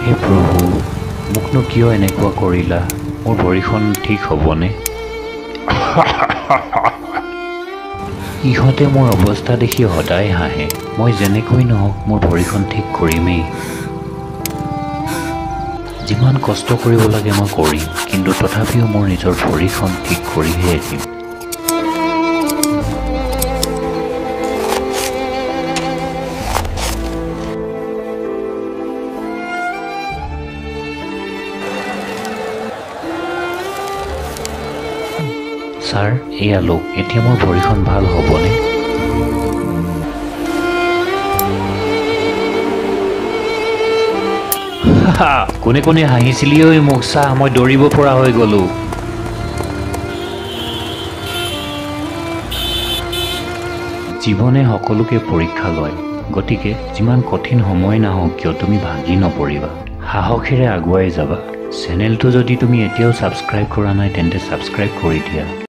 হে প্ৰভু মোকনো কিয় এনেকুৱা কৰিলা মোৰ ভৰিখন ঠিক হ'বনে ইহঁতে মোৰ অৱস্থা দেখি সদায় হাঁহে মই যেনেকৈ নহওক মোৰ ভৰিখন ঠিক কৰিমেই যিমান কষ্ট কৰিব লাগে মই কৰিম কিন্তু তথাপিও মোৰ নিজৰ ভৰিখন ঠিক কৰিহে এৰিম ছাৰ এয়া লোক এতিয়া মোৰ ভৰিখন ভাল হ'বনে কোনে কোনে হাঁহিছিলি ঐ মোক চা মই দৌৰিব পৰা হৈ গ'লো জীৱনে সকলোকে পৰীক্ষা লয় গতিকে যিমান কঠিন সময় নাহক কিয় তুমি ভাগি নপৰিবা সাহসেৰে আগুৱাই যাবা চেনেলটো যদি তুমি এতিয়াও ছাবস্ক্ৰাইব কৰা নাই তেন্তে ছাবস্ক্ৰাইব কৰি দিয়া